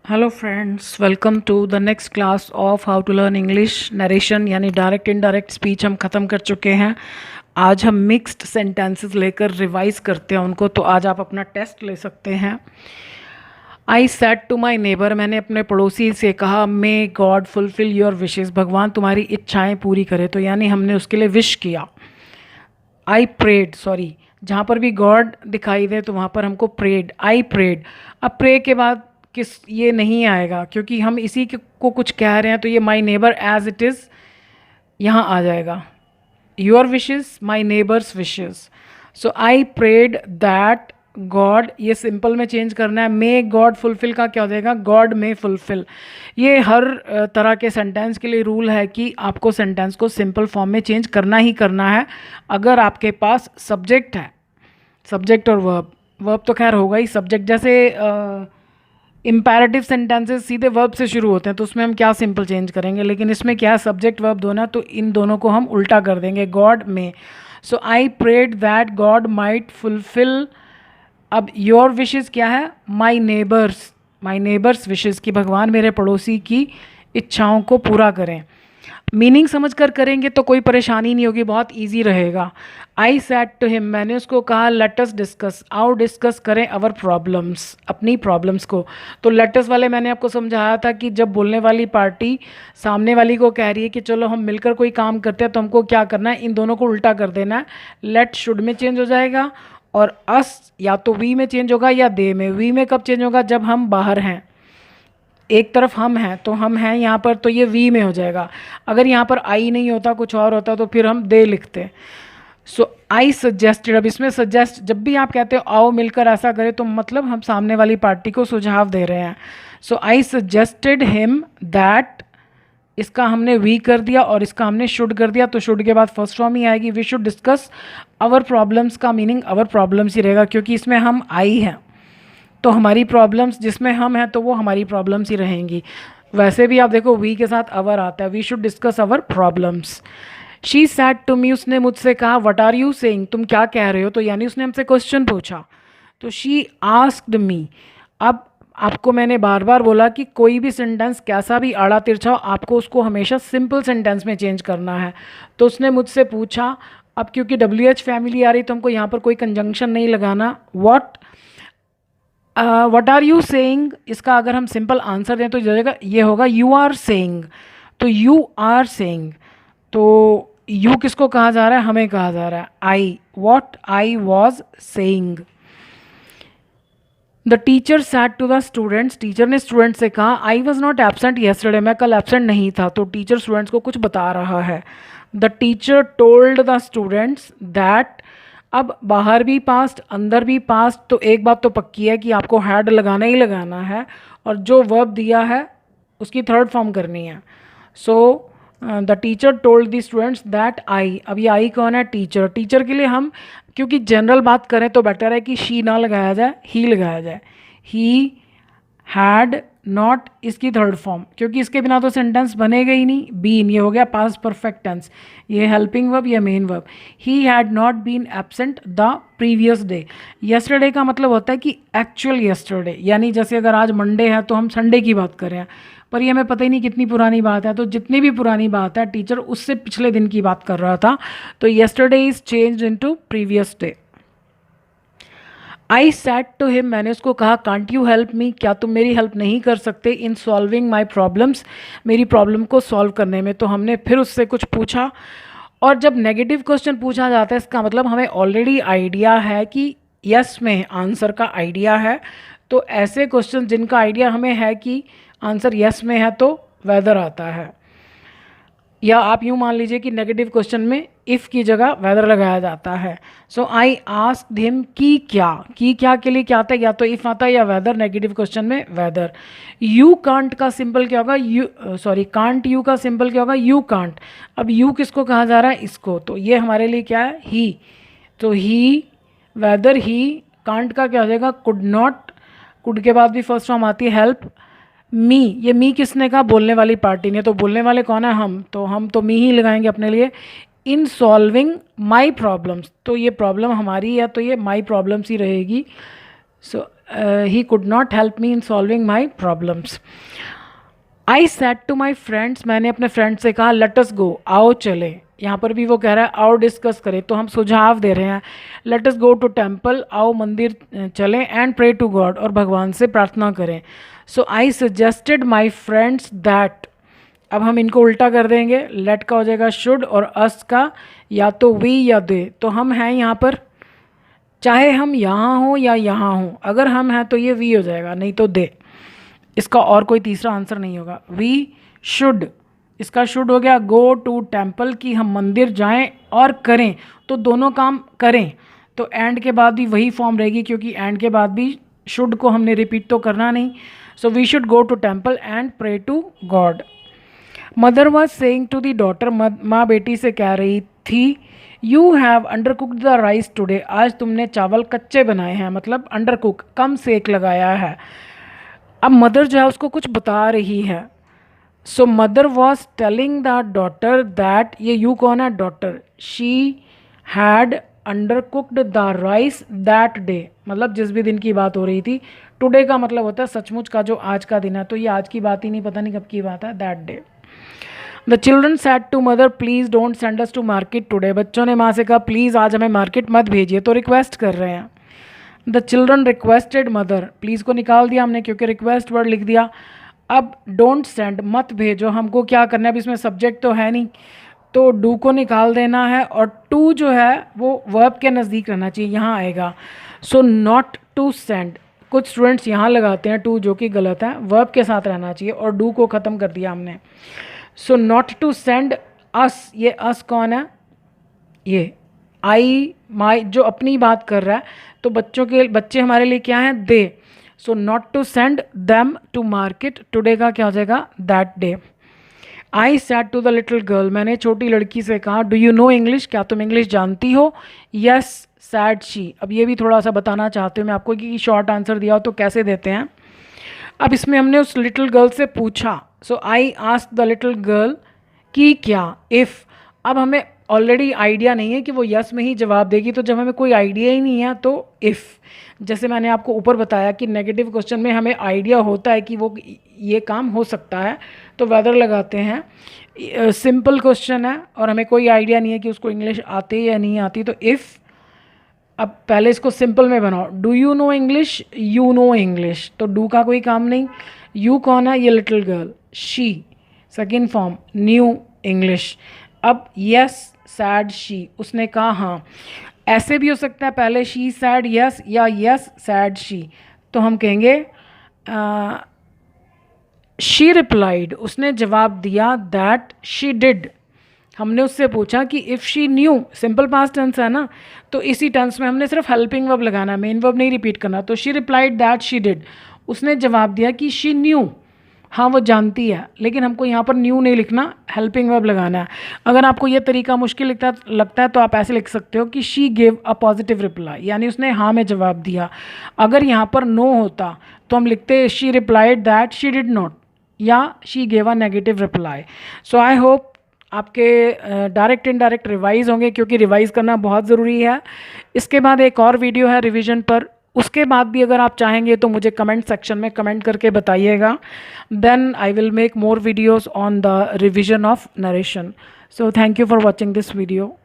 Hello friends, welcome to the next class of how to learn English narration यानी direct indirect speech हम ख़त्म कर चुके हैं। आज हम मिक्स्ड सेंटेंसेस लेकर रिवाइज करते हैं उनको। तो आज आप अपना टेस्ट ले सकते हैं। I said to my neighbour, मैंने अपने पड़ोसी से कहा, may God fulfil your wishes, भगवान तुम्हारी इच्छाएं पूरी करे। तो यानी हमने उसके लिए विश किया। आई प्रेड, सॉरी, जहाँ पर भी गॉड दिखाई दे तो वहाँ पर हमको प्रेड, आई प्रेड। अब प्रे के बाद किस ये नहीं आएगा क्योंकि हम को कुछ कह रहे हैं, तो ये my neighbour as it is यहाँ आ जाएगा। Your wishes, my neighbour's wishes. So I prayed that God, ये सिंपल में चेंज करना है। मे गॉड फुलफिल का क्या हो जाएगा? God may fulfil. ये हर तरह के सेंटेंस के लिए रूल है कि आपको सेंटेंस को सिंपल फॉर्म में चेंज करना ही करना है अगर आपके पास सब्जेक्ट है। सब्जेक्ट और वर्ब, वर्ब तो खैर होगा ही। सब्जेक्ट जैसे इम्पैरेटिव सेंटेंसेस सीधे वर्ब से शुरू होते हैं तो उसमें हम क्या सिंपल चेंज करेंगे, लेकिन इसमें क्या सब्जेक्ट वर्ब दोनों, तो इन दोनों को हम उल्टा कर देंगे, गॉड में। So I prayed that God might fulfil. अब योर विशेज़ क्या है? माई नेबर्स विशेज़, कि भगवान मेरे पड़ोसी की इच्छाओं को पूरा करें। मीनिंग समझ कर करेंगे तो कोई परेशानी नहीं होगी, बहुत इजी रहेगा। आई सैड टू हिम, मैंने उसको कहा, लेट अस डिस्कस, आओ डिस्कस करें अवर प्रॉब्लम्स, अपनी प्रॉब्लम्स को। तो लेट अस वाले मैंने आपको समझाया था कि जब बोलने वाली पार्टी सामने वाली को कह रही है कि चलो हम मिलकर कोई काम करते हैं, तो हमको क्या करना है? इन दोनों को उल्टा कर देना है। लेट शुड में चेंज हो जाएगा और अस या तो वी में चेंज होगा या दे में। वी में कब चेंज होगा? जब हम बाहर हैं, एक तरफ हम हैं, तो हम हैं यहाँ पर, तो ये वी में हो जाएगा। अगर यहाँ पर आई नहीं होता, कुछ और होता, तो फिर हम दे लिखते। सो आई सजेस्टेड, अब इसमें सजेस्ट, जब भी आप कहते हो आओ मिलकर ऐसा करें, तो मतलब हम सामने वाली पार्टी को सुझाव दे रहे हैं। सो आई सजेस्टेड हिम दैट, इसका हमने वी कर दिया और इसका हमने शुड कर दिया, तो शुड के बाद फर्स्ट फॉर्म ही आएगी। We should discuss our problems का मीनिंग आवर प्रॉब्लम्स ही रहेगा क्योंकि इसमें हम आई हैं, तो हमारी प्रॉब्लम्स जिसमें हम हैं तो वो हमारी प्रॉब्लम्स ही रहेंगी। वैसे भी आप देखो वी के साथ अवर आता है। We should discuss our problems. She said to me, उसने मुझसे कहा, व्हाट आर यू सेइंग, तुम क्या कह रहे हो? तो यानी उसने हमसे क्वेश्चन पूछा। तो शी आस्क्ड मी। अब आपको मैंने बार बार बोला कि कोई भी सेंटेंस कैसा भी आड़ा तिरछा हो, आपको उसको हमेशा सिंपल सेंटेंस में चेंज करना है। तो उसने मुझसे पूछा, अब क्योंकि WH फैमिली आ रही तो हमको यहाँ पर कोई कंजंक्शन नहीं लगाना। वट आर यू सेइंग, इसका अगर हम सिंपल आंसर दें तो ये होगा यू आर सेइंग। तो यू आर सेइंग, तो यू किसको कहा जा रहा है? हमें कहा जा रहा है। I, what I was saying. The teacher said to the students, teacher ने स्टूडेंट से कहा, I was not absent yesterday, मैं कल एबसेंट नहीं था। तो टीचर स्टूडेंट्स को कुछ बता रहा है। The teacher told the students that, अब बाहर भी पास्ट अंदर भी पास्ट, तो एक बात तो पक्की है कि आपको हैड लगाना ही लगाना है और जो वर्ब दिया है उसकी थर्ड फॉर्म करनी है। So the teacher told the students that I, अब ये आई कौन है? टीचर। टीचर के लिए हम क्योंकि जनरल बात करें तो बेटर है कि शी ना लगाया जाए, ही लगाया जाए। ही हैड नॉट, इसकी थर्ड फॉर्म, क्योंकि इसके बिना तो सेंटेंस बनेगा ही नहीं। बीन, ये हो गया पास्ट परफेक्ट टेंस, ये हेल्पिंग वर्ब, ये main verb. He had not been absent the previous day. Yesterday का मतलब होता है कि एक्चुअल यस्टरडे, यानी जैसे अगर आज मंडे है तो हम संडे की बात करें, पर ये हमें पता ही नहीं कितनी पुरानी बात है। तो जितनी भी पुरानी बात है, टीचर उससे पिछले दिन की बात कर रहा था। तो yesterday is changed into previous day. I said to him, मैंने उसको कहा, कांट यू हेल्प मी, क्या तुम मेरी हेल्प नहीं कर सकते? इन सॉल्विंग माई प्रॉब्लम्स, मेरी प्रॉब्लम को सॉल्व करने में। तो हमने फिर उससे कुछ पूछा, और जब नेगेटिव क्वेश्चन पूछा जाता है इसका मतलब हमें ऑलरेडी आइडिया है कि यस में आंसर का आइडिया है। तो ऐसे क्वेश्चन जिनका आइडिया हमें है कि आंसर यस में है तो वेदर आता है। या आप यूँ मान लीजिए कि नेगेटिव क्वेश्चन में इफ़ की जगह वेदर लगाया जाता है। सो आई आस्क्ड हिम, की क्या के लिए क्या आता है? या तो इफ़ आता है या वेदर, नेगेटिव क्वेश्चन में वेदर। यू कांट का सिंपल क्या होगा? कांट यू का सिंपल क्या होगा? You can't. अब यू किसको कहा जा रहा है? इसको। तो ये हमारे लिए क्या है? ही। तो ही, वेदर ही, कांट का क्या हो जाएगा? Could not. कुड के बाद भी फर्स्ट फॉर्म आती है हेल्प मी। ये मी किसने कहा? बोलने वाली पार्टी ने। तो बोलने वाले कौन है? हम तो मी ही लगाएंगे अपने लिए। इन सॉल्विंग माई प्रॉब्लम्स, तो ये प्रॉब्लम हमारी है तो ये माई प्रॉब्लम्स ही रहेगी। So he could not help me in solving my problems. I said to my friends, मैंने अपने फ्रेंड से कहा लेट अस गो, आओ चले। यहाँ पर भी वो कह रहा है आओ डिस्कस करें, तो हम सुझाव दे रहे हैं let us go to temple, आओ मंदिर चलें, एंड प्रे टू गॉड, और भगवान से प्रार्थना करें। So I suggested my friends that, अब हम इनको उल्टा कर देंगे, लेट का हो जाएगा शुड और अस का या तो वी या दे। तो हम हैं यहाँ पर, चाहे हम यहाँ हों या यहाँ हों, अगर हम हैं तो ये वी हो जाएगा, नहीं तो दे। इसका और कोई तीसरा आंसर नहीं होगा। वी शुड, इसका शुड हो गया गो टू टेम्पल, कि हम मंदिर जाएं और करें, तो दोनों काम करें, तो एंड के बाद भी वही फॉर्म रहेगी, क्योंकि एंड के बाद भी शुड को हमने रिपीट तो करना नहीं। So we should go to temple and pray to God. Mother was saying to the daughter, माँ बेटी से कह रही थी you have under cooked the rice today, आज तुमने चावल कच्चे बनाए हैं, मतलब अंडर कुक, कम सेक लगाया है। अब मदर जो है उसको कुछ बता रही है। So mother was telling the daughter that, ये यू कौन है, daughter, she had under cooked the rice that day, मतलब जिस भी दिन की बात हो रही थी। टुडे का मतलब होता है सचमुच का, जो आज का दिन है, तो ये आज की बात ही नहीं, पता नहीं कब की बात है, that day. The children said to mother please don't send us to market today, बच्चों ने माँ से कहा प्लीज़ आज हमें मार्केट मत भेजिए, तो रिक्वेस्ट कर रहे हैं। The children requested mother, please को निकाल दिया हमने क्योंकि रिक्वेस्ट वर्ड लिख दिया। अब डोंट सेंड, मत भेजो, हमको क्या करना है, अब इसमें सब्जेक्ट तो है नहीं, तो डू को निकाल देना है, और टू जो है वो वर्ब के नज़दीक रहना चाहिए, यहाँ आएगा। सो नॉट टू सेंड, कुछ स्टूडेंट्स यहाँ लगाते हैं टू, जो कि गलत है, वर्ब के साथ रहना चाहिए, और डू को ख़त्म कर दिया हमने। So not to send us, ये अस कौन है, ये आई माई, जो अपनी बात कर रहा है, तो बच्चे हमारे लिए क्या हैं, दे। So not to send them to market, today का क्या हो जाएगा, that day. I said to the little girl, मैंने छोटी लड़की से कहा डू यू नो इंग्लिश, क्या तुम इंग्लिश जानती हो। यस सैड शी, अब ये भी थोड़ा सा बताना चाहती हूँ मैं आपको कि शॉर्ट आंसर दिया हो तो कैसे देते हैं। अब इसमें हमने उस लिटिल गर्ल से पूछा, so I asked the little girl कि क्या, इफ़, अब हमें ऑलरेडी आइडिया नहीं है कि वो यस में ही जवाब देगी, तो जब हमें कोई आइडिया ही नहीं है तो इफ़, जैसे मैंने आपको ऊपर बताया कि नेगेटिव क्वेश्चन में हमें आइडिया होता है कि वो ये काम हो सकता है, तो वेदर लगाते हैं। सिंपल क्वेश्चन है और हमें कोई आइडिया नहीं है कि उसको इंग्लिश आती या नहीं आती, तो इफ़, अब पहले इसको सिंपल में बनाओ, do you know English, you know English, तो डू का कोई काम नहीं, यू कौन है, ये little girl, she second form, new English. अब यस सैड शी, उसने कहा हाँ, ऐसे भी हो सकता है पहले शी सैड यस या यस सैड शी, तो हम कहेंगे शी रिप्लाइड, उसने जवाब दिया दैट शी डिड। हमने उससे पूछा कि if she knew, simple past tense है ना, तो इसी टेंस में हमने सिर्फ हेल्पिंग वर्ब लगाना है, मेन वर्ब नहीं रिपीट करना। तो she replied that she did, उसने जवाब दिया कि शी न्यू, हाँ वो जानती है, लेकिन हमको यहाँ पर न्यू नहीं लिखना, हेल्पिंग वर्ब लगाना है। अगर आपको ये तरीका मुश्किल लगता है तो आप ऐसे लिख सकते हो कि she gave a positive reply, यानी उसने हाँ में जवाब दिया। अगर यहाँ पर नो होता तो हम लिखते she replied that she did not, या she gave a negative reply. So I hope आपके डायरेक्ट इनडायरेक्ट रिवाइज होंगे, क्योंकि रिवाइज़ करना बहुत ज़रूरी है। इसके बाद एक और वीडियो है रिवीजन पर, उसके बाद भी अगर आप चाहेंगे तो मुझे कमेंट सेक्शन में कमेंट करके बताइएगा, then I will make more videos on the revision of narration. So thank you for watching this video.